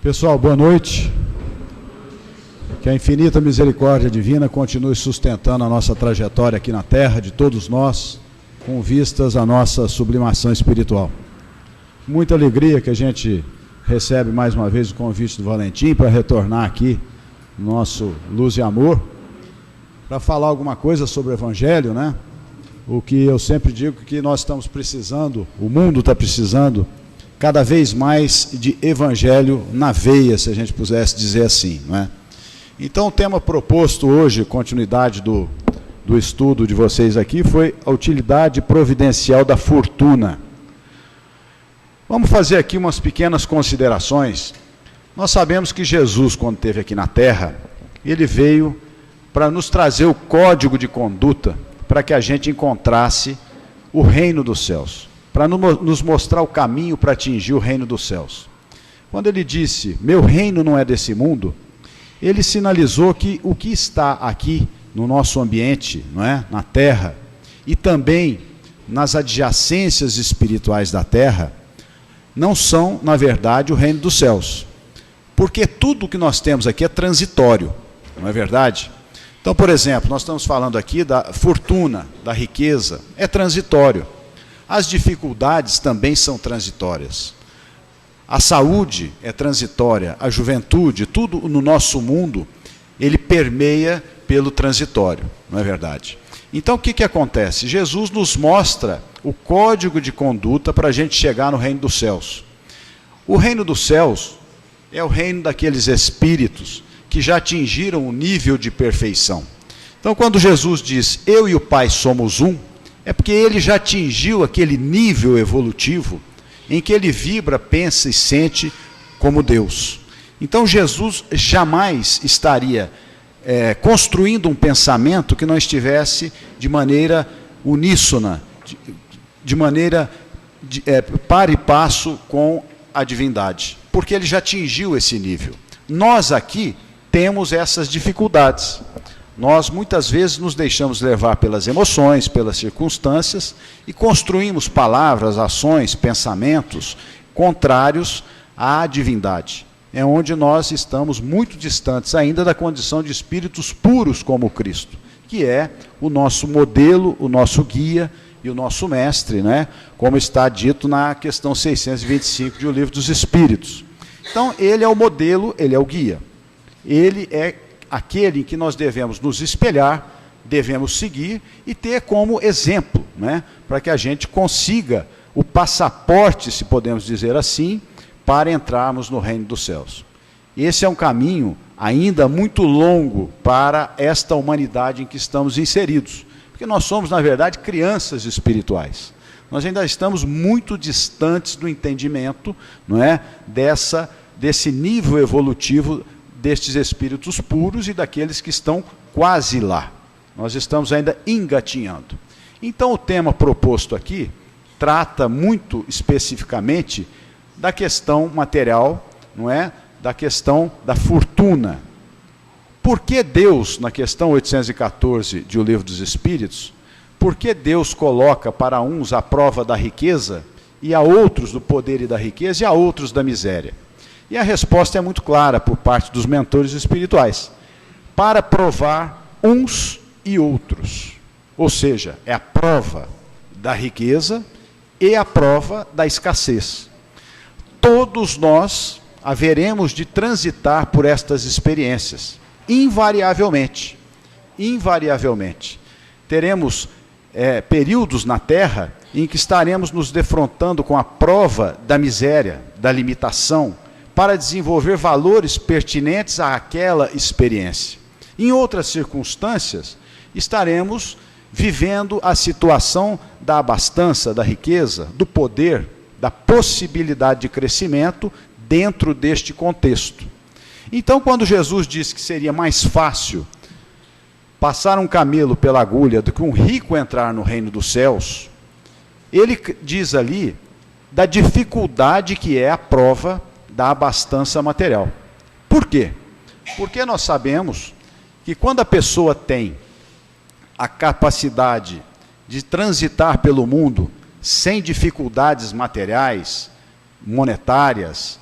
Pessoal, boa noite. Que a infinita misericórdia divina continue sustentando a nossa trajetória aqui na Terra, de todos nós, com vistas à nossa sublimação espiritual. Muita alegria que a gente recebe mais uma vez o convite do Valentim para retornar aqui no nosso Luz e Amor, para falar alguma coisa sobre o Evangelho, né? O que eu sempre digo que nós estamos precisando, o mundo está precisando, cada vez mais de Evangelho na veia, se a gente pudesse dizer assim, não é? Então o tema proposto hoje, continuidade do estudo de vocês aqui, foi a utilidade providencial da fortuna. Vamos fazer aqui umas pequenas considerações. Nós sabemos que Jesus, quando esteve aqui na Terra, ele veio para nos trazer o código de conduta para que a gente encontrasse o reino dos céus, para nos mostrar o caminho para atingir o reino dos céus. Quando ele disse, meu reino não é desse mundo, ele sinalizou que o que está aqui no nosso ambiente, não é? Na Terra, e também nas adjacências espirituais da Terra, não são, na verdade, o reino dos céus. Porque tudo que nós temos aqui é transitório, não é verdade? Então, por exemplo, nós estamos falando aqui da fortuna, da riqueza, é transitório. As dificuldades também são transitórias. A saúde é transitória, a juventude, tudo no nosso mundo, ele permeia pelo transitório, não é verdade? Então, o que acontece? Jesus nos mostra o código de conduta para a gente chegar no reino dos céus. O reino dos céus é o reino daqueles espíritos que já atingiram o nível de perfeição. Então, quando Jesus diz, eu e o Pai somos um, é porque ele já atingiu aquele nível evolutivo em que ele vibra, pensa e sente como Deus. Então, Jesus jamais estaria construindo um pensamento que não estivesse de maneira uníssona, de maneira par e passo com a divindade, porque ele já atingiu esse nível. Nós aqui temos essas dificuldades. Nós muitas vezes nos deixamos levar pelas emoções, pelas circunstâncias e construímos palavras, ações, pensamentos contrários à divindade. É onde nós estamos muito distantes ainda da condição de espíritos puros como Cristo, que é o nosso modelo, o nosso guia e o nosso mestre, né? Como está dito na questão 625 de O Livro dos Espíritos. Então, ele é o modelo, ele é o guia. Ele é aquele em que nós devemos nos espelhar, devemos seguir e ter como exemplo, né? Para que a gente consiga o passaporte, se podemos dizer assim, para entrarmos no reino dos céus. Esse é um caminho ainda muito longo para esta humanidade em que estamos inseridos, porque nós somos, na verdade, crianças espirituais. Nós ainda estamos muito distantes do entendimento, não é? Desse nível evolutivo destes espíritos puros e daqueles que estão quase lá. Nós estamos ainda engatinhando. Então, o tema proposto aqui trata muito especificamente da questão material, não é? Da questão da fortuna. Por que Deus, na questão 814 de O Livro dos Espíritos, por que Deus coloca para uns a prova da riqueza e a outros do poder e da riqueza e a outros da miséria? E a resposta é muito clara por parte dos mentores espirituais. Para provar uns e outros. Ou seja, é a prova da riqueza e a prova da escassez. Todos nós haveremos de transitar por estas experiências, invariavelmente. Invariavelmente. Teremos períodos na Terra em que estaremos nos defrontando com a prova da miséria, da limitação, para desenvolver valores pertinentes àquela experiência. Em outras circunstâncias, estaremos vivendo a situação da abastança, da riqueza, do poder, da possibilidade de crescimento dentro deste contexto. Então, quando Jesus disse que seria mais fácil passar um camelo pela agulha do que um rico entrar no reino dos céus, ele diz ali da dificuldade que é a prova da abastança material. Por quê? Porque nós sabemos que quando a pessoa tem a capacidade de transitar pelo mundo sem dificuldades materiais, monetárias,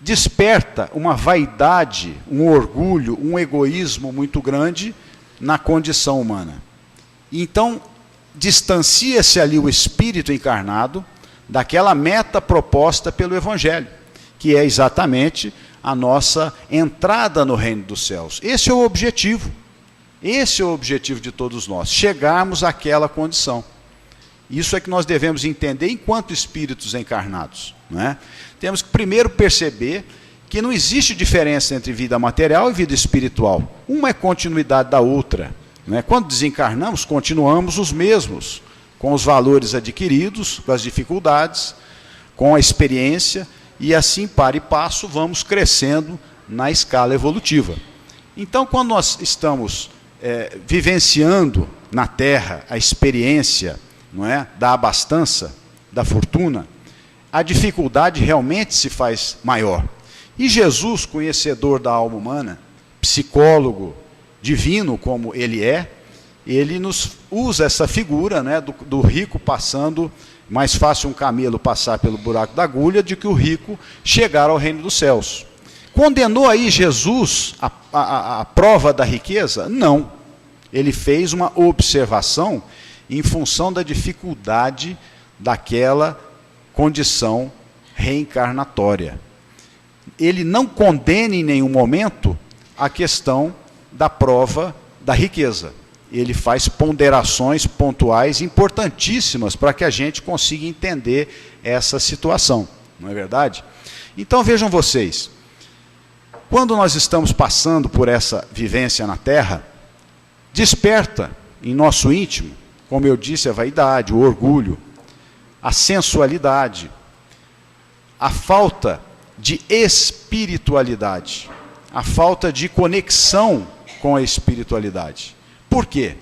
desperta uma vaidade, um orgulho, um egoísmo muito grande na condição humana. Então, distancia-se ali o espírito encarnado daquela meta proposta pelo Evangelho, que é exatamente a nossa entrada no reino dos céus. Esse é o objetivo. Esse é o objetivo de todos nós, chegarmos àquela condição. Isso é que nós devemos entender enquanto espíritos encarnados, não é? Temos que primeiro perceber que não existe diferença entre vida material e vida espiritual. Uma é continuidade da outra, não é? Quando desencarnamos, continuamos os mesmos, com os valores adquiridos, com as dificuldades, com a experiência, e assim, para e passo, vamos crescendo na escala evolutiva. Então, quando nós estamos vivenciando na Terra a experiência, não é, da abastança, da fortuna, a dificuldade realmente se faz maior. E Jesus, conhecedor da alma humana, psicólogo divino como ele é, ele nos usa essa figura, né, do rico passando, mais fácil um camelo passar pelo buraco da agulha do que o rico chegar ao reino dos céus. Condenou aí Jesus a prova da riqueza? Não. Ele fez uma observação em função da dificuldade daquela condição reencarnatória. Ele não condena em nenhum momento a questão da prova da riqueza. Ele faz ponderações pontuais importantíssimas para que a gente consiga entender essa situação, não é verdade? Então vejam vocês, quando nós estamos passando por essa vivência na Terra, desperta em nosso íntimo, como eu disse, a vaidade, o orgulho, a sensualidade, a falta de espiritualidade, a falta de conexão com a espiritualidade. Por quê?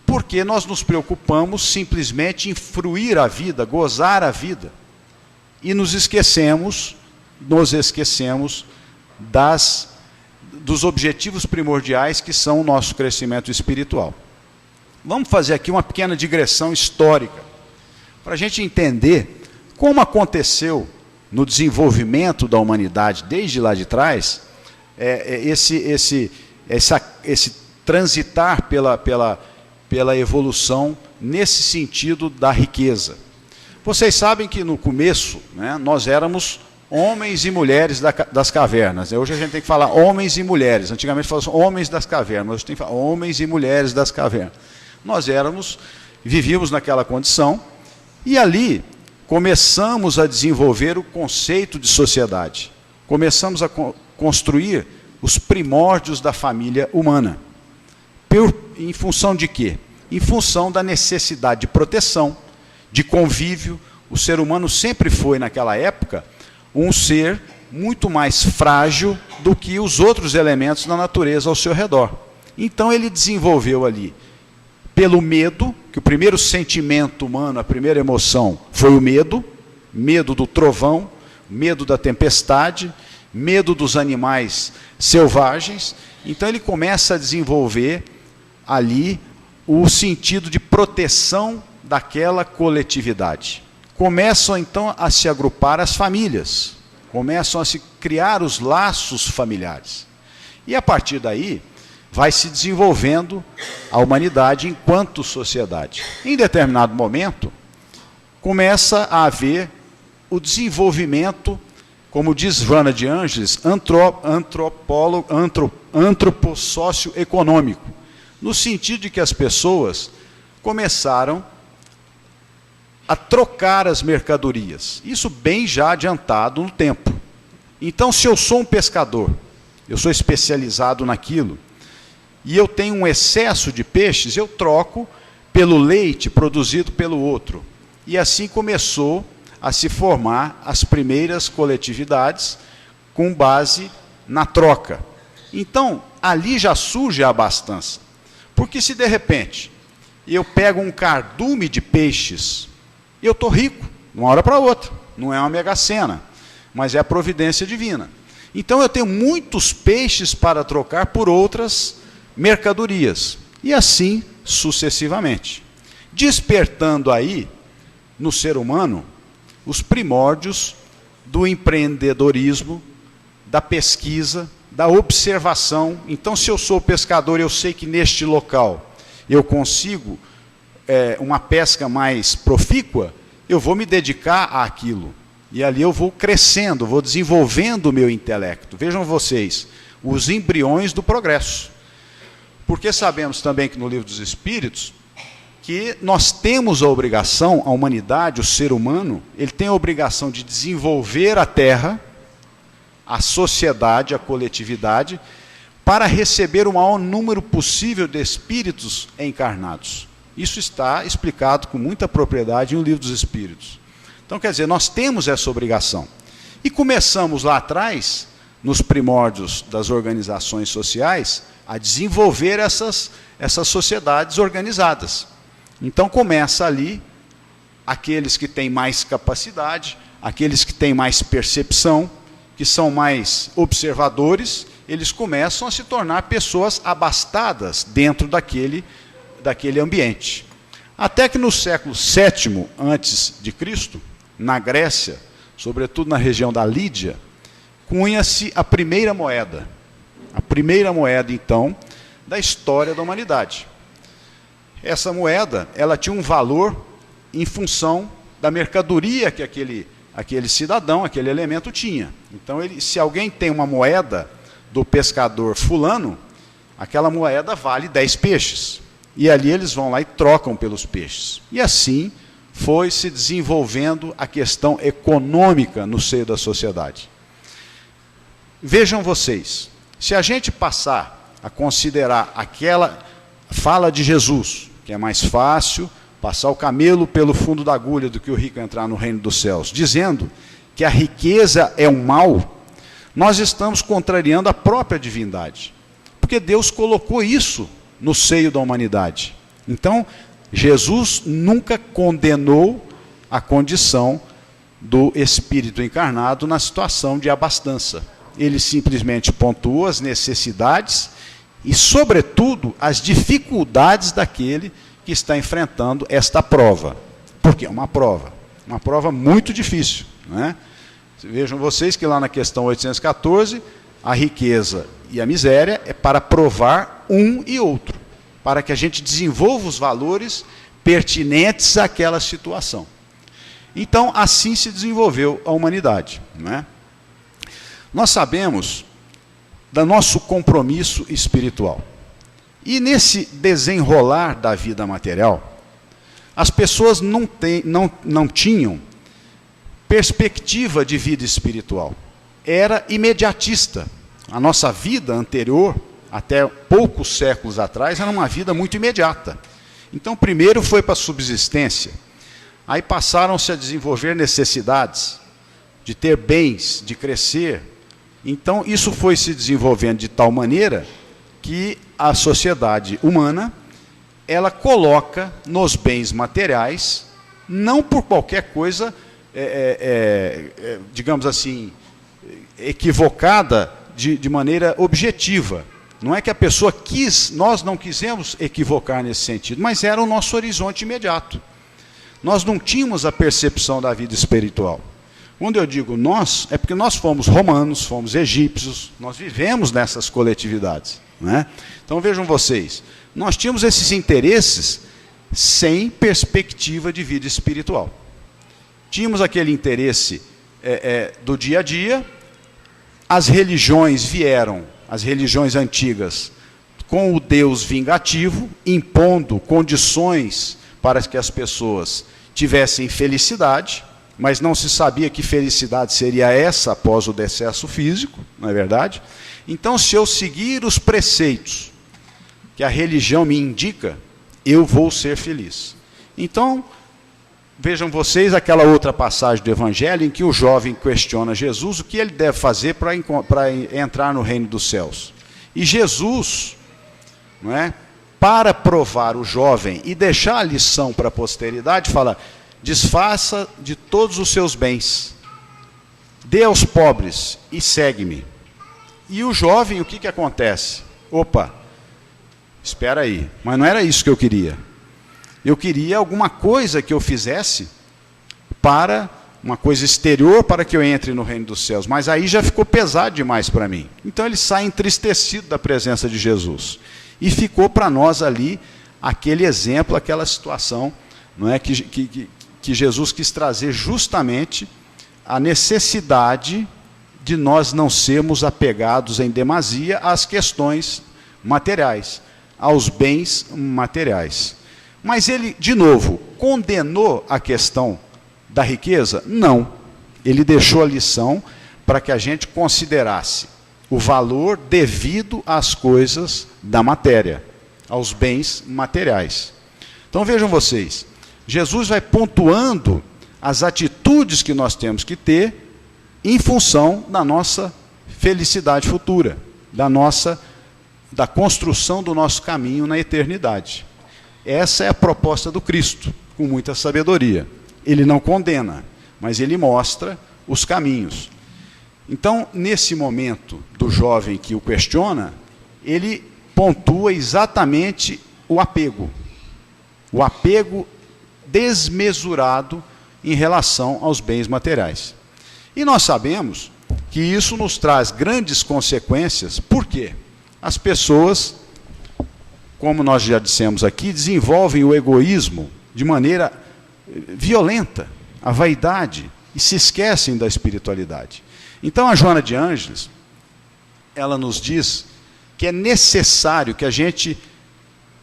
Porque nós nos preocupamos simplesmente em fruir a vida, gozar a vida, e nos esquecemos dos objetivos primordiais que são o nosso crescimento espiritual. Vamos fazer aqui uma pequena digressão histórica, para a gente entender como aconteceu no desenvolvimento da humanidade, desde lá de trás, esse transitar pela evolução nesse sentido da riqueza. Vocês sabem que no começo, né, nós éramos homens e mulheres das cavernas. Hoje a gente tem que falar homens e mulheres. Antigamente falava homens das cavernas, hoje tem que falar homens e mulheres das cavernas. Nós vivíamos naquela condição, e ali começamos a desenvolver o conceito de sociedade. Começamos a construir os primórdios da família humana. Em função de quê? Em função da necessidade de proteção, de convívio. O ser humano sempre foi, naquela época, um ser muito mais frágil do que os outros elementos da natureza ao seu redor. Então ele desenvolveu ali, pelo medo, que o primeiro sentimento humano, a primeira emoção, foi o medo, medo do trovão, medo da tempestade, medo dos animais selvagens. Então ele começa a desenvolver ali o sentido de proteção daquela coletividade. Começam então a se agrupar as famílias, começam a se criar os laços familiares. E a partir daí, vai se desenvolvendo a humanidade enquanto sociedade. Em determinado momento, começa a haver o desenvolvimento, como diz Joana de Ângeles, antropossocioeconômico, no sentido de que as pessoas começaram a trocar as mercadorias. Isso bem já adiantado no tempo. Então, se eu sou um pescador, eu sou especializado naquilo, e eu tenho um excesso de peixes, eu troco pelo leite produzido pelo outro. E assim começou a se formar as primeiras coletividades com base na troca. Então, ali já surge a abastança. Porque se de repente eu pego um cardume de peixes, eu estou rico, de uma hora para outra. Não é uma mega-sena, mas é a providência divina. Então eu tenho muitos peixes para trocar por outras mercadorias. E assim sucessivamente. Despertando aí, no ser humano, os primórdios do empreendedorismo, da pesquisa, da observação. Então, se eu sou pescador, eu sei que neste local eu consigo uma pesca mais profícua, eu vou me dedicar àquilo. E ali eu vou crescendo, vou desenvolvendo o meu intelecto. Vejam vocês, os embriões do progresso. Porque sabemos também que no Livro dos Espíritos, que nós temos a obrigação, a humanidade, o ser humano, ele tem a obrigação de desenvolver a Terra, a sociedade, a coletividade, para receber o maior número possível de espíritos encarnados. Isso está explicado com muita propriedade no Livro dos Espíritos. Então, quer dizer, nós temos essa obrigação. E começamos lá atrás, nos primórdios das organizações sociais, a desenvolver essas sociedades organizadas. Então, começa ali aqueles que têm mais capacidade, aqueles que têm mais percepção, que são mais observadores, eles começam a se tornar pessoas abastadas dentro daquele ambiente. Até que no século VII a.C., na Grécia, sobretudo na região da Lídia, cunha-se a primeira moeda. A primeira moeda, então, da história da humanidade. Essa moeda, ela tinha um valor em função da mercadoria que aquele cidadão, aquele elemento tinha. Então, se alguém tem uma moeda do pescador fulano, aquela moeda vale 10 peixes. E ali eles vão lá e trocam pelos peixes. E assim foi se desenvolvendo a questão econômica no seio da sociedade. Vejam vocês, se a gente passar a considerar aquela fala de Jesus, que é mais fácil passar o camelo pelo fundo da agulha do que o rico entrar no reino dos céus, dizendo que a riqueza é um mal, nós estamos contrariando a própria divindade. Porque Deus colocou isso no seio da humanidade. Então, Jesus nunca condenou a condição do espírito encarnado na situação de abastança. Ele simplesmente pontua as necessidades e, sobretudo, as dificuldades daquele que está enfrentando esta prova. Porque é uma prova muito difícil, né? Vejam vocês que lá na questão 814, a riqueza e a miséria é para provar um e outro, para que a gente desenvolva os valores pertinentes àquela situação. Então, assim se desenvolveu a humanidade, né? Nós sabemos do nosso compromisso espiritual. E nesse desenrolar da vida material, as pessoas não tinham perspectiva de vida espiritual. Era imediatista. A nossa vida anterior, até poucos séculos atrás, era uma vida muito imediata. Então, primeiro foi para a subsistência. Aí passaram-se a desenvolver necessidades de ter bens, de crescer. Então, isso foi se desenvolvendo de tal maneira que a sociedade humana, ela coloca nos bens materiais, não por qualquer coisa, digamos assim, equivocada de maneira objetiva. Não é que a pessoa quis, nós não quisemos equivocar nesse sentido, mas era o nosso horizonte imediato. Nós não tínhamos a percepção da vida espiritual. Quando eu digo nós, é porque nós fomos romanos, fomos egípcios, nós vivemos nessas coletividades, né? Então vejam vocês, nós tínhamos esses interesses sem perspectiva de vida espiritual. Tínhamos aquele interesse do dia a dia, as religiões vieram, as religiões antigas, com o Deus vingativo, impondo condições para que as pessoas tivessem felicidade, mas não se sabia que felicidade seria essa após o decesso físico, não é verdade? Então, se eu seguir os preceitos que a religião me indica, eu vou ser feliz. Então, vejam vocês aquela outra passagem do Evangelho em que o jovem questiona Jesus o que ele deve fazer para entrar no reino dos céus. E Jesus, não é, para provar o jovem e deixar a lição para a posteridade, fala: desfaça de todos os seus bens, dê aos pobres e segue-me. E o jovem, o que acontece? Opa, espera aí, mas não era isso que eu queria. Eu queria alguma coisa que eu fizesse para uma coisa exterior para que eu entre no reino dos céus, mas aí já ficou pesado demais para mim. Então ele sai entristecido da presença de Jesus. E ficou para nós ali aquele exemplo, aquela situação, não é, que Jesus quis trazer justamente a necessidade de nós não sermos apegados em demasia às questões materiais, aos bens materiais. Mas ele, de novo, condenou a questão da riqueza? Não. Ele deixou a lição para que a gente considerasse o valor devido às coisas da matéria, aos bens materiais. Então vejam vocês, Jesus vai pontuando as atitudes que nós temos que ter em função da nossa felicidade futura, da construção do nosso caminho na eternidade. Essa é a proposta do Cristo, com muita sabedoria. Ele não condena, mas ele mostra os caminhos. Então, nesse momento do jovem que o questiona, ele pontua exatamente o apego desmesurado em relação aos bens materiais. E nós sabemos que isso nos traz grandes consequências. Por quê? As pessoas, como nós já dissemos aqui, desenvolvem o egoísmo de maneira violenta, a vaidade, e se esquecem da espiritualidade. Então a Joana de Ângeles, ela nos diz que é necessário que a gente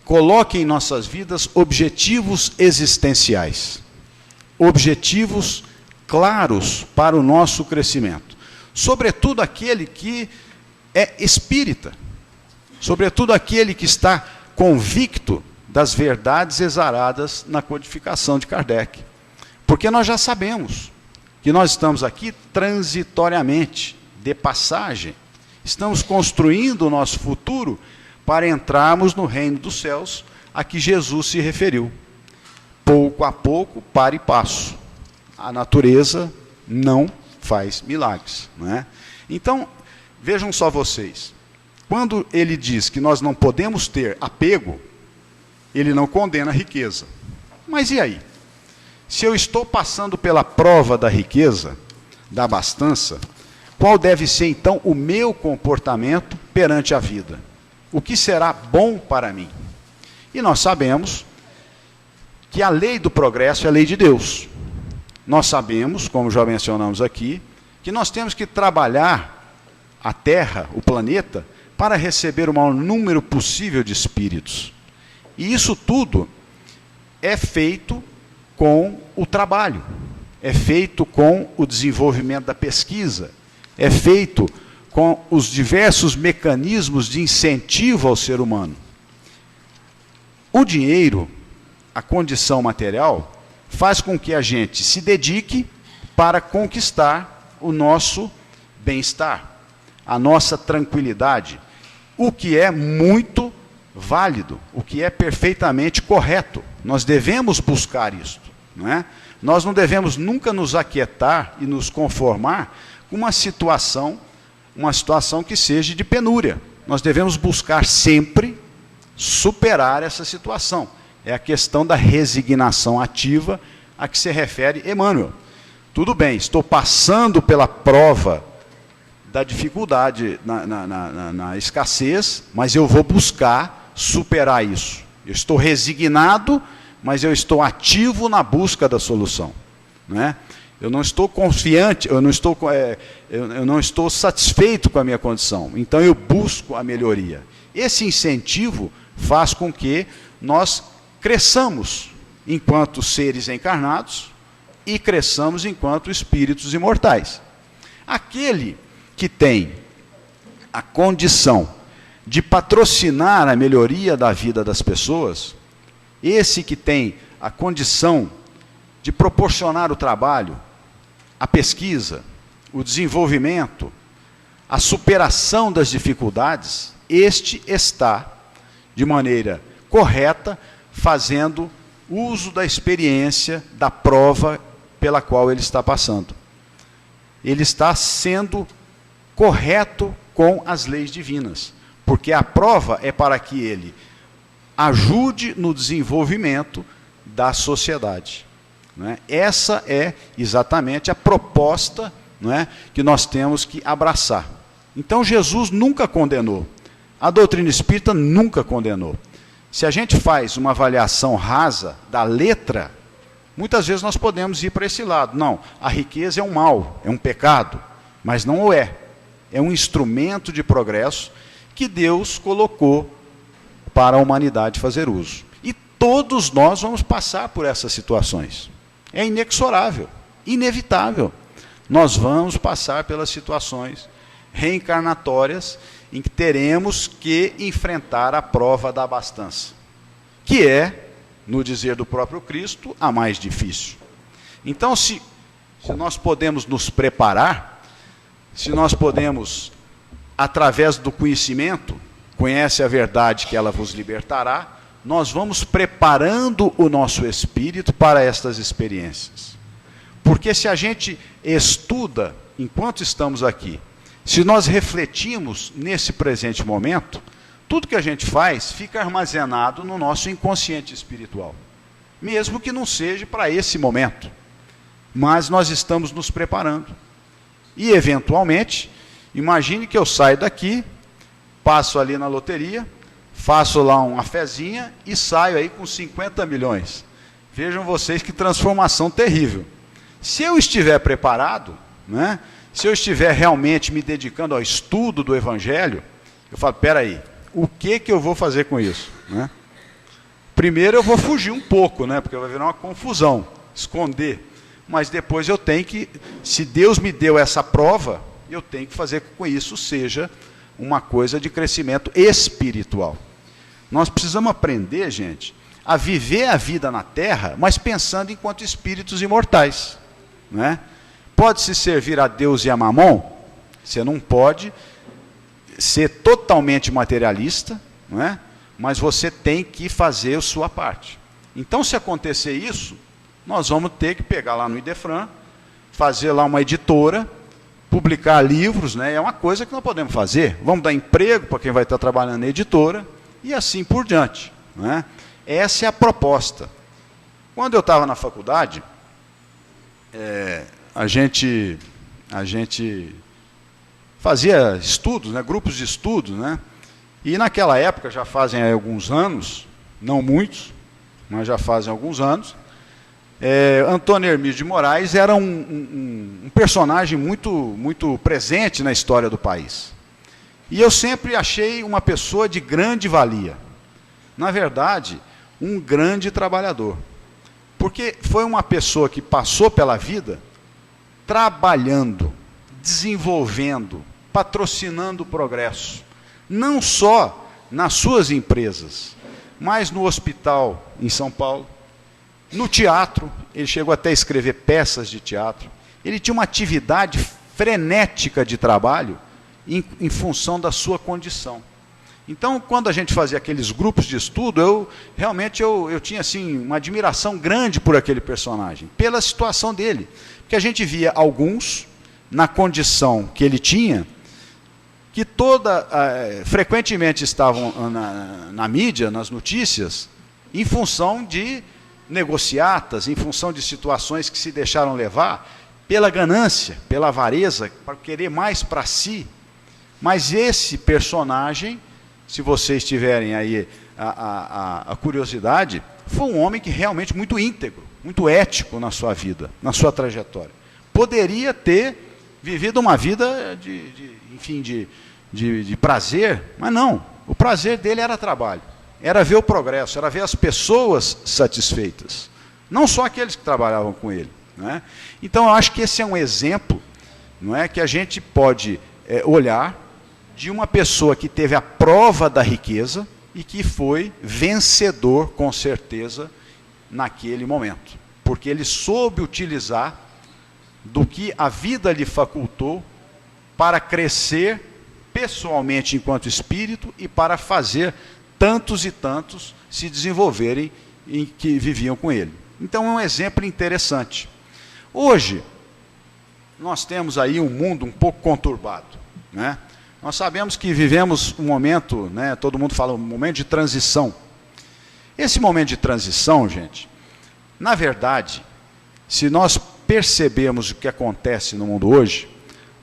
coloque em nossas vidas objetivos existenciais, objetivos claros para o nosso crescimento, sobretudo aquele que é espírita, sobretudo aquele que está convicto das verdades exaradas na codificação de Kardec. Porque nós já sabemos que nós estamos aqui transitoriamente, de passagem. Estamos construindo o nosso futuro para entrarmos no reino dos céus, a que Jesus se referiu. Pouco a pouco, para e passo. A natureza não faz milagres, não é? Então, vejam só vocês. Quando ele diz que nós não podemos ter apego, ele não condena a riqueza. Mas e aí? Se eu estou passando pela prova da riqueza, da abastança, qual deve ser então o meu comportamento perante a vida? O que será bom para mim? E nós sabemos que a lei do progresso é a lei de Deus. Nós sabemos, como já mencionamos aqui, que nós temos que trabalhar a Terra, o planeta, para receber o maior número possível de espíritos. E isso tudo é feito com o trabalho, é feito com o desenvolvimento da pesquisa, é feito com os diversos mecanismos de incentivo ao ser humano. O dinheiro, a condição material, faz com que a gente se dedique para conquistar o nosso bem-estar, a nossa tranquilidade, o que é muito válido, o que é perfeitamente correto. Nós devemos buscar isso, não é? Nós não devemos nunca nos aquietar e nos conformar com uma situação que seja de penúria. Nós devemos buscar sempre superar essa situação. É a questão da resignação ativa a que se refere Emmanuel. Tudo bem, estou passando pela prova da dificuldade na escassez, mas eu vou buscar superar isso. Eu estou resignado, mas eu estou ativo na busca da solução, não é? Eu não estou confiante, eu não estou satisfeito com a minha condição, então eu busco a melhoria. Esse incentivo faz com que nós cresçamos enquanto seres encarnados e cresçamos enquanto espíritos imortais. Aquele que tem a condição de patrocinar a melhoria da vida das pessoas, esse que tem a condição de proporcionar o trabalho, a pesquisa, o desenvolvimento, a superação das dificuldades, este está, de maneira correta, fazendo uso da experiência, da prova pela qual ele está passando. Ele está sendo correto com as leis divinas, porque a prova é para que ele ajude no desenvolvimento da sociedade. Não é? Essa é exatamente a proposta, não é, que nós temos que abraçar. Então Jesus nunca condenou. A doutrina espírita nunca condenou. Se a gente faz uma avaliação rasa da letra, muitas vezes nós podemos ir para esse lado. Não, a riqueza é um mal, é um pecado, mas não o é. É um instrumento de progresso que Deus colocou para a humanidade fazer uso. E todos nós vamos passar por essas situações. É inexorável, inevitável. Nós vamos passar pelas situações reencarnatórias em que teremos que enfrentar a prova da abastança, que é, no dizer do próprio Cristo, a mais difícil. Então, se nós podemos nos preparar, se nós podemos, através do conhecimento, conhece a verdade que ela vos libertará, nós vamos preparando o nosso espírito para estas experiências. Porque se a gente estuda, enquanto estamos aqui, se nós refletimos nesse presente momento, tudo que a gente faz fica armazenado no nosso inconsciente espiritual. Mesmo que não seja para esse momento. Mas nós estamos nos preparando. E, eventualmente, imagine que eu saio daqui, passo ali na loteria, faço lá uma fezinha e saio aí com 50 milhões. Vejam vocês que transformação terrível. Se eu estiver preparado, né, se eu estiver realmente me dedicando ao estudo do Evangelho, eu falo, espera aí, o que eu vou fazer com isso? Né? Primeiro eu vou fugir um pouco, né, porque vai virar uma confusão, esconder. Mas depois eu tenho que, se Deus me deu essa prova, eu tenho que fazer com que isso seja uma coisa de crescimento espiritual. Nós precisamos aprender, gente, a viver a vida na Terra, mas pensando enquanto espíritos imortais. Né? Pode-se servir a Deus e a Mamon? Você não pode ser totalmente materialista, não é? Mas você tem que fazer a sua parte. Então, se acontecer isso, nós vamos ter que pegar lá no Idefran, fazer lá uma editora, publicar livros, né? É uma coisa que nós podemos fazer. Vamos dar emprego para quem vai estar trabalhando na editora, e assim por diante. Né? Essa é a proposta. Quando eu estava na faculdade, a gente fazia estudos, né, grupos de estudos, né, e naquela época, já fazem alguns anos, não muitos, mas já fazem alguns anos, Antônio Hermídio de Moraes era um personagem muito presente na história do país. E eu sempre achei uma pessoa de grande valia. Na verdade, um grande trabalhador. Porque foi uma pessoa que passou pela vida trabalhando, desenvolvendo, patrocinando o progresso. Não só nas suas empresas, mas no hospital em São Paulo, no teatro, ele chegou até a escrever peças de teatro. Ele tinha uma atividade frenética de trabalho em função da sua condição. Então, quando a gente fazia aqueles grupos de estudo, eu tinha assim, uma admiração grande por aquele personagem, pela situação dele. Porque a gente via alguns, na condição que ele tinha, que frequentemente estavam na mídia, nas notícias, em função de negociatas, em função de situações que se deixaram levar pela ganância, pela avareza, para querer mais para si. Mas esse personagem, se vocês tiverem aí a curiosidade, foi um homem que realmente muito íntegro, muito ético na sua vida, na sua trajetória. Poderia ter vivido uma vida de prazer, mas não. O prazer dele era trabalho, era ver o progresso, era ver as pessoas satisfeitas, não só aqueles que trabalhavam com ele. Né? Então, eu acho que esse é um exemplo, não é, que a gente pode olhar de uma pessoa que teve a prova da riqueza e que foi vencedor, com certeza, naquele momento. Porque ele soube utilizar do que a vida lhe facultou para crescer pessoalmente enquanto espírito e para fazer tantos e tantos se desenvolverem em que viviam com ele. Então é um exemplo interessante. Hoje, nós temos aí um mundo um pouco conturbado, né? Nós sabemos que vivemos um momento, né, todo mundo fala um momento de transição. Esse momento de transição, gente, na verdade, se nós percebemos o que acontece no mundo hoje,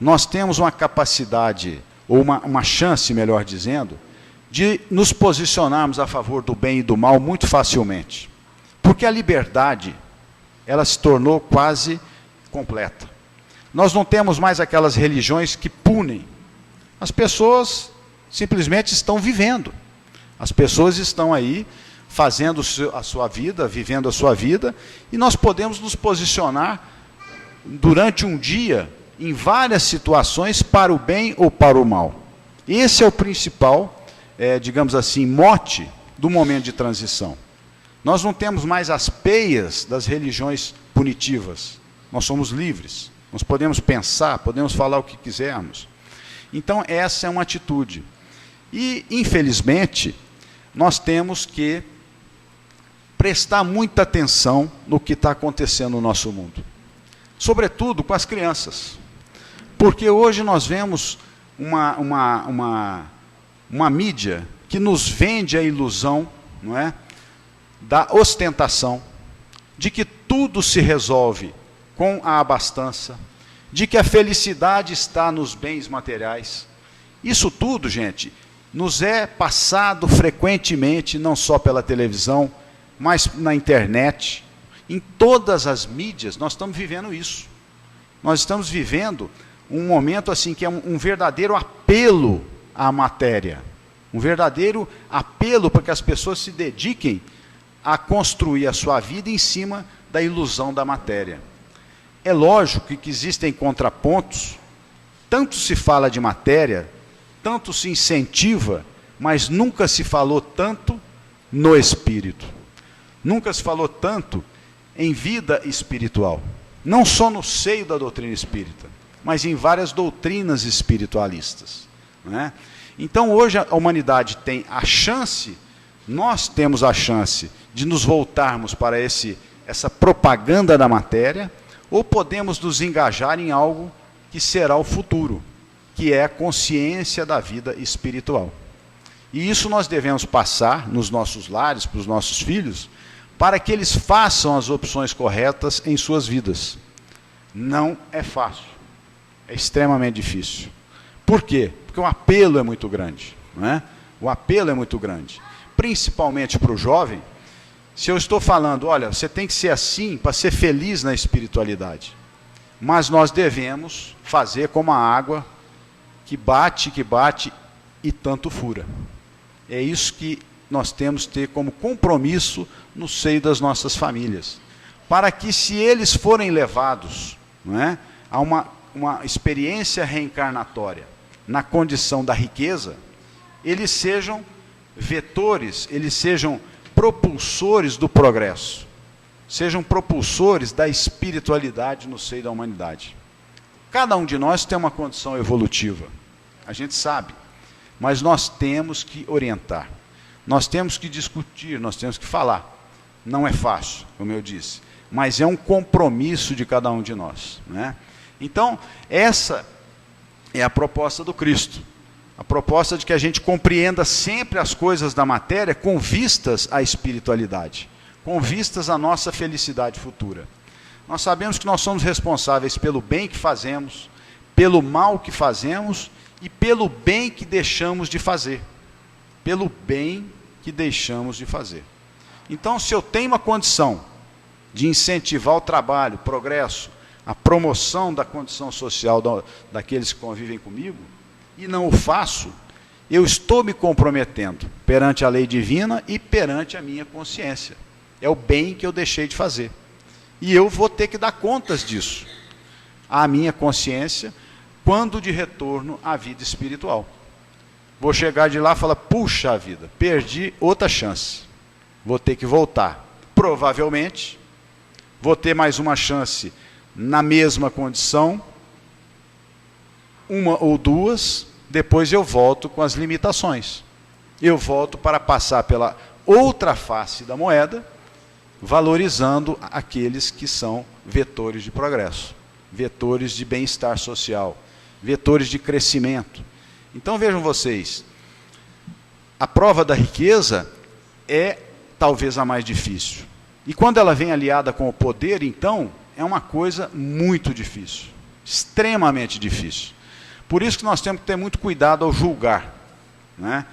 nós temos uma capacidade, ou uma chance, melhor dizendo, de nos posicionarmos a favor do bem e do mal muito facilmente. Porque a liberdade, ela se tornou quase completa. Nós não temos mais aquelas religiões que punem. As pessoas simplesmente estão vivendo. As pessoas estão aí fazendo a sua vida, vivendo a sua vida, e nós podemos nos posicionar durante um dia em várias situações para o bem ou para o mal. Esse é o principal, digamos assim, mote do momento de transição. Nós não temos mais as peias das religiões punitivas. Nós somos livres. Nós podemos pensar, podemos falar o que quisermos. Então, essa é uma atitude. E, infelizmente, nós temos que prestar muita atenção no que está acontecendo no nosso mundo. Sobretudo com as crianças. Porque hoje nós vemos uma mídia que nos vende a ilusão, não é, da ostentação, de que tudo se resolve com a abastança, de que a felicidade está nos bens materiais. Isso tudo, gente, nos é passado frequentemente, não só pela televisão, mas na internet, em todas as mídias, nós estamos vivendo isso. Nós estamos vivendo um momento assim que é um verdadeiro apelo à matéria, um verdadeiro apelo para que as pessoas se dediquem a construir a sua vida em cima da ilusão da matéria. É lógico que existem contrapontos, tanto se fala de matéria, tanto se incentiva, mas nunca se falou tanto no espírito. Nunca se falou tanto em vida espiritual. Não só no seio da doutrina espírita, mas em várias doutrinas espiritualistas. Não é? Então hoje a humanidade tem a chance, nós temos a chance de nos voltarmos para essa propaganda da matéria, ou podemos nos engajar em algo que será o futuro, que é a consciência da vida espiritual. E isso nós devemos passar nos nossos lares, para os nossos filhos, para que eles façam as opções corretas em suas vidas. Não é fácil, é extremamente difícil. Por quê? Porque o apelo é muito grande, não é? O apelo é muito grande, principalmente para o jovem. Se eu estou falando, olha, você tem que ser assim para ser feliz na espiritualidade. Mas nós devemos fazer como a água que bate e tanto fura. É isso que nós temos que ter como compromisso no seio das nossas famílias. Para que, se eles forem levados, não é, a uma experiência reencarnatória na condição da riqueza, eles sejam vetores, eles sejam propulsores do progresso, sejam propulsores da espiritualidade no seio da humanidade. Cada um de nós tem uma condição evolutiva, a gente sabe, mas nós temos que orientar, nós temos que discutir, nós temos que falar. Não é fácil, como eu disse, mas é um compromisso de cada um de nós, né? Então, essa é a proposta do Cristo. A proposta de que a gente compreenda sempre as coisas da matéria com vistas à espiritualidade, com vistas à nossa felicidade futura. Nós sabemos que nós somos responsáveis pelo bem que fazemos, pelo mal que fazemos e pelo bem que deixamos de fazer. Pelo bem que deixamos de fazer. Então, se eu tenho uma condição de incentivar o trabalho, o progresso, a promoção da condição social daqueles que convivem comigo, e não o faço, eu estou me comprometendo perante a lei divina e perante a minha consciência. É o bem que eu deixei de fazer. E eu vou ter que dar contas disso à minha consciência quando de retorno à vida espiritual. Vou chegar de lá e falar, puxa vida, perdi outra chance. Vou ter que voltar. Provavelmente, vou ter mais uma chance na mesma condição, uma ou duas, depois eu volto com as limitações. Eu volto para passar pela outra face da moeda, valorizando aqueles que são vetores de progresso, vetores de bem-estar social, vetores de crescimento. Então vejam vocês, a prova da riqueza é talvez a mais difícil. E quando ela vem aliada com o poder, então, é uma coisa muito difícil, extremamente difícil. Por isso que nós temos que ter muito cuidado ao julgar, né?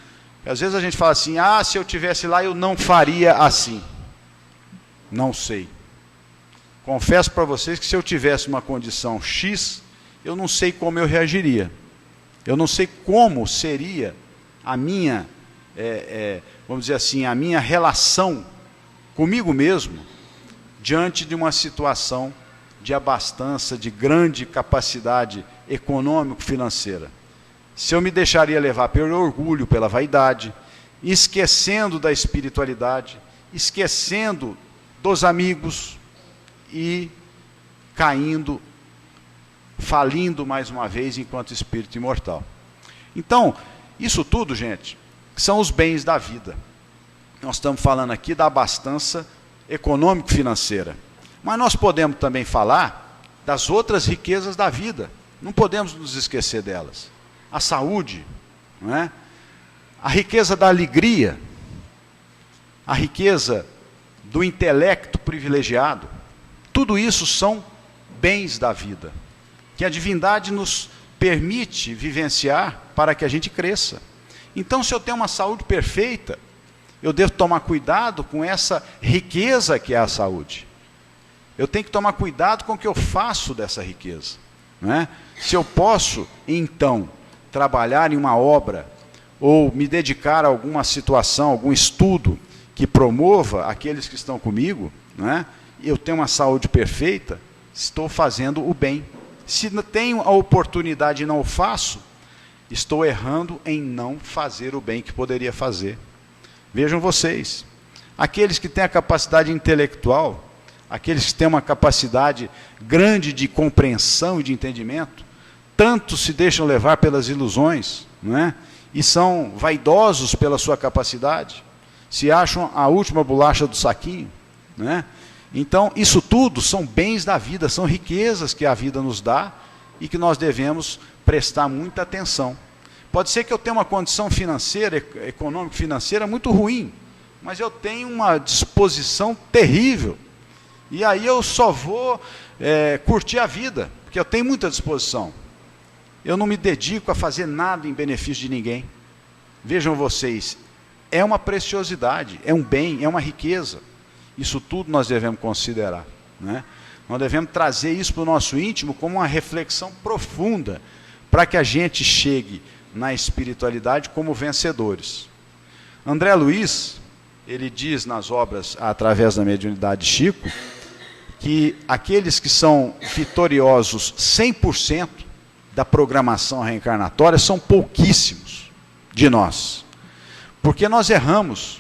Às vezes a gente fala assim, se eu tivesse lá eu não faria assim. Não sei. Confesso para vocês que se eu tivesse uma condição X, eu não sei como eu reagiria. Eu não sei como seria a minha, vamos dizer assim, a minha relação comigo mesmo diante de uma situação de abastança, de grande capacidade econômico-financeira. Se eu me deixaria levar pelo orgulho, pela vaidade, esquecendo da espiritualidade, esquecendo dos amigos e caindo, falindo mais uma vez enquanto espírito imortal. Então, isso tudo, gente, são os bens da vida. Nós estamos falando aqui da abastança econômico-financeira. Mas nós podemos também falar das outras riquezas da vida. Não podemos nos esquecer delas. A saúde, não é? A riqueza da alegria, a riqueza do intelecto privilegiado. Tudo isso são bens da vida, que a divindade nos permite vivenciar para que a gente cresça. Então, se eu tenho uma saúde perfeita, eu devo tomar cuidado com essa riqueza que é a saúde. Eu tenho que tomar cuidado com o que eu faço dessa riqueza, não é? Se eu posso, então, trabalhar em uma obra ou me dedicar a alguma situação, algum estudo que promova aqueles que estão comigo, não é? Eu tenho uma saúde perfeita, estou fazendo o bem. Se tenho a oportunidade e não o faço, estou errando em não fazer o bem que poderia fazer. Vejam vocês, aqueles que têm a capacidade intelectual, aqueles que têm uma capacidade grande de compreensão e de entendimento, tanto se deixam levar pelas ilusões, não é? E são vaidosos pela sua capacidade, se acham a última bolacha do saquinho, não é? Então, isso tudo são bens da vida, são riquezas que a vida nos dá e que nós devemos prestar muita atenção. Pode ser que eu tenha uma condição financeira, econômico-financeira muito ruim, mas eu tenho uma disposição terrível. E aí eu só vou curtir a vida, porque eu tenho muita disposição. Eu não me dedico a fazer nada em benefício de ninguém. Vejam vocês, é uma preciosidade, é um bem, é uma riqueza. Isso tudo nós devemos considerar, né? Nós devemos trazer isso para o nosso íntimo como uma reflexão profunda, para que a gente chegue na espiritualidade como vencedores. André Luiz, ele diz nas obras Através da Mediunidade de Chico, que aqueles que são vitoriosos 100% da programação reencarnatória são pouquíssimos de nós. Porque nós erramos.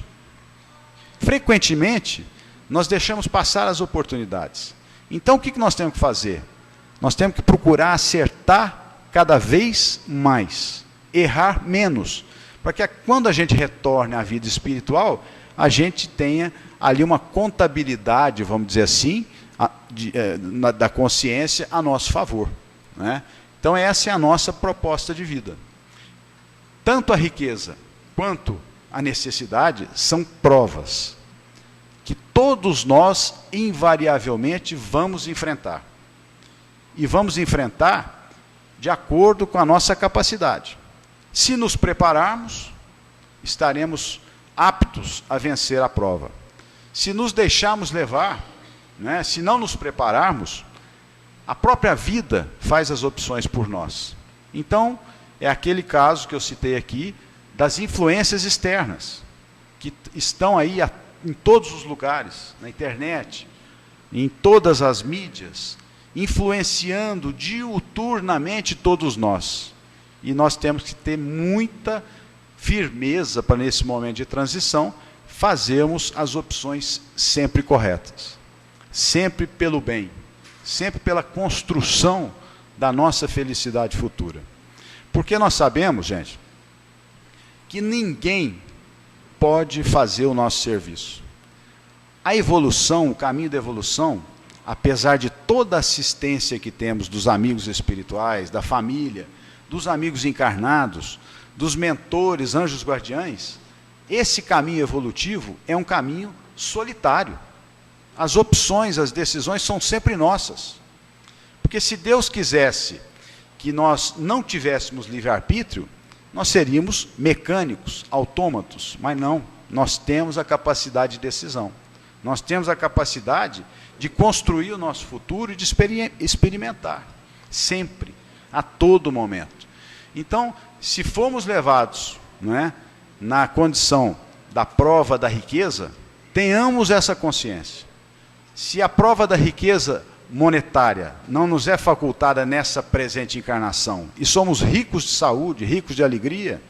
Frequentemente, nós deixamos passar as oportunidades. Então, o que nós temos que fazer? Nós temos que procurar acertar cada vez mais, errar menos, para que quando a gente retorne à vida espiritual, a gente tenha ali uma contabilidade, vamos dizer assim, da consciência a nosso favor, né? Então, essa é a nossa proposta de vida. Tanto a riqueza quanto a necessidade são provas que todos nós, invariavelmente, vamos enfrentar. E vamos enfrentar de acordo com a nossa capacidade. Se nos prepararmos, estaremos aptos a vencer a prova. Se nos deixarmos levar, né, se não nos prepararmos, a própria vida faz as opções por nós. Então, é aquele caso que eu citei aqui, das influências externas, que estão aí em todos os lugares, na internet, em todas as mídias, influenciando diuturnamente todos nós. E nós temos que ter muita firmeza para, nesse momento de transição, fazermos as opções sempre corretas. Sempre pelo bem, sempre pela construção da nossa felicidade futura. Porque nós sabemos, gente, que ninguém pode fazer o nosso serviço. A evolução, o caminho da evolução, apesar de toda a assistência que temos dos amigos espirituais, da família, dos amigos encarnados, dos mentores, anjos guardiães, esse caminho evolutivo é um caminho solitário. as opções, as decisões são sempre nossas. Porque se Deus quisesse que nós não tivéssemos livre-arbítrio, nós seríamos mecânicos, autômatos, mas não, nós temos a capacidade de decisão. Nós temos a capacidade de construir o nosso futuro e de experimentar, sempre, a todo momento. Então, se formos levados, não é, na condição da prova da riqueza, tenhamos essa consciência. Se a prova da riqueza monetária não nos é facultada nessa presente encarnação, e somos ricos de saúde, ricos de alegria,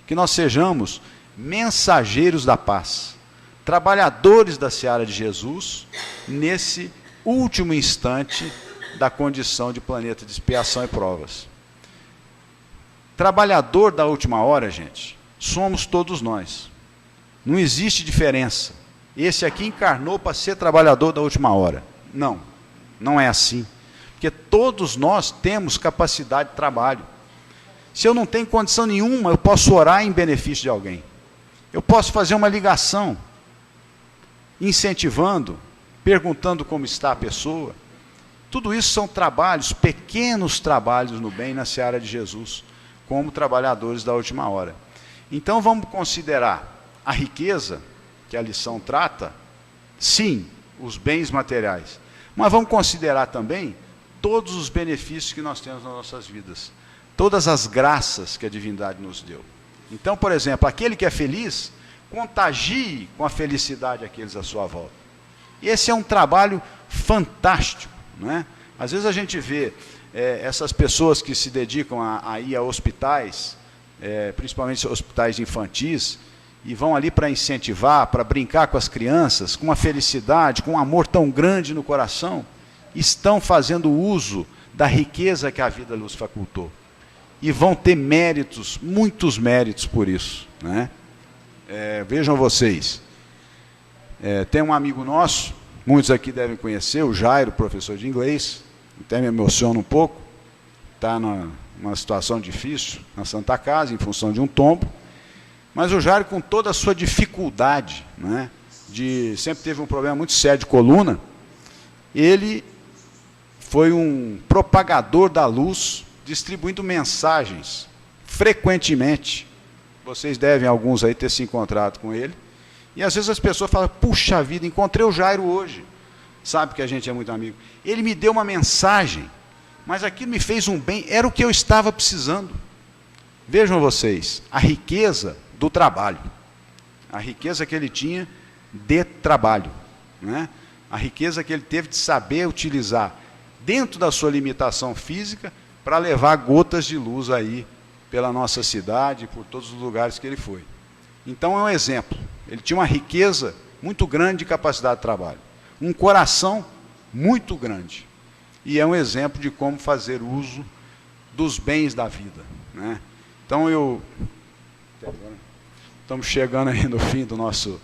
que nós sejamos mensageiros da paz, trabalhadores da seara de Jesus, nesse último instante da condição de planeta de expiação e provas. Trabalhador da última hora, gente, somos todos nós. Não existe diferença. Esse aqui encarnou para ser trabalhador da última hora. Não, não é assim. Porque todos nós temos capacidade de trabalho. Se eu não tenho condição nenhuma, eu posso orar em benefício de alguém. Eu posso fazer uma ligação, incentivando, perguntando como está a pessoa. Tudo isso são trabalhos, pequenos trabalhos no bem na seara de Jesus, como trabalhadores da última hora. Então vamos considerar a riqueza, que a lição trata, sim, os bens materiais, mas vamos considerar também todos os benefícios que nós temos nas nossas vidas, todas as graças que a divindade nos deu. Então, por exemplo, aquele que é feliz, contagie com a felicidade aqueles à sua volta. E esse é um trabalho fantástico, não é? Às vezes a gente vê essas pessoas que se dedicam a ir a hospitais, principalmente hospitais infantis, e vão ali para incentivar, para brincar com as crianças, com uma felicidade, com um amor tão grande no coração, estão fazendo uso da riqueza que a vida lhes facultou. E vão ter méritos, muitos méritos por isso, né? Vejam vocês, tem um amigo nosso, muitos aqui devem conhecer, o Jairo, professor de inglês, até me emociona um pouco, está numa situação difícil na Santa Casa, em função de um tombo, mas o Jairo, com toda a sua dificuldade, né, sempre teve um problema muito sério de coluna, ele foi um propagador da luz, distribuindo mensagens, frequentemente. Vocês devem, alguns aí, ter se encontrado com ele. E às vezes as pessoas falam, puxa vida, encontrei o Jairo hoje. Sabe que a gente é muito amigo. Ele me deu uma mensagem, mas aquilo me fez um bem, era o que eu estava precisando. Vejam vocês, a riqueza do trabalho, a riqueza que ele tinha de trabalho, né? A riqueza que ele teve de saber utilizar, dentro da sua limitação física, para levar gotas de luz aí pela nossa cidade, por todos os lugares que ele foi. Então é um exemplo, ele tinha uma riqueza muito grande de capacidade de trabalho, um coração muito grande, e é um exemplo de como fazer uso dos bens da vida, né? Então estamos chegando aí no fim do nosso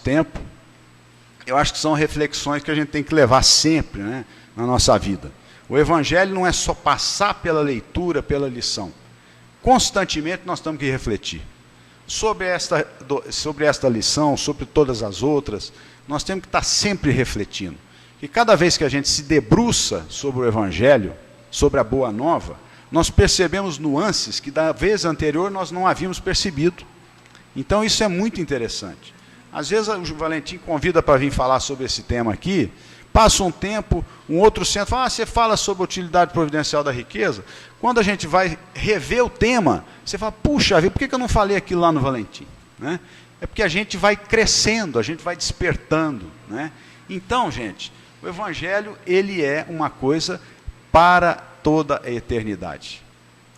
tempo. Eu acho que são reflexões que a gente tem que levar sempre, né, na nossa vida. O Evangelho não é só passar pela leitura, pela lição. Constantemente nós temos que refletir. Sobre esta lição, sobre todas as outras, nós temos que estar sempre refletindo. E cada vez que a gente se debruça sobre o Evangelho, sobre a Boa Nova, nós percebemos nuances que da vez anterior nós não havíamos percebido. Então isso é muito interessante. Às vezes o Valentim convida para vir falar sobre esse tema aqui, passa um tempo, um outro centro fala, você fala sobre a utilidade providencial da riqueza. Quando a gente vai rever o tema, você fala, puxa vida, por que eu não falei aquilo lá no Valentim? Né? É porque a gente vai crescendo, a gente vai despertando, né? Então, gente, o Evangelho, ele é uma coisa para toda a eternidade.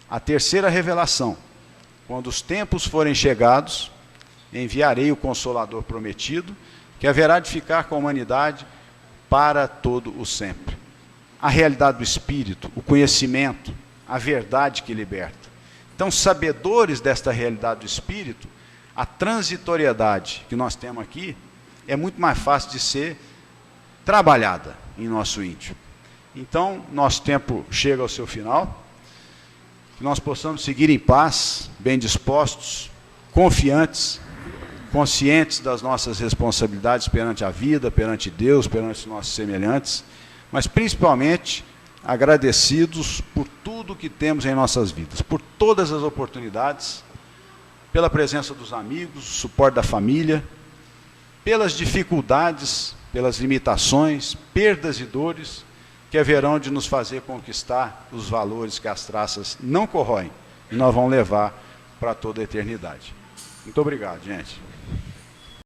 A terceira revelação, quando os tempos forem chegados, enviarei o Consolador prometido, que haverá de ficar com a humanidade para todo o sempre. A realidade do Espírito, o conhecimento, a verdade que liberta. Então, sabedores desta realidade do Espírito, a transitoriedade que nós temos aqui é muito mais fácil de ser trabalhada em nosso íntimo. Então, nosso tempo chega ao seu final, que nós possamos seguir em paz, bem dispostos, confiantes, conscientes das nossas responsabilidades perante a vida, perante Deus, perante os nossos semelhantes, mas principalmente agradecidos por tudo que temos em nossas vidas, por todas as oportunidades, pela presença dos amigos, suporte da família, pelas dificuldades, pelas limitações, perdas e dores que haverão de nos fazer conquistar os valores que as traças não corroem e nós vamos levar para toda a eternidade. Muito obrigado, gente.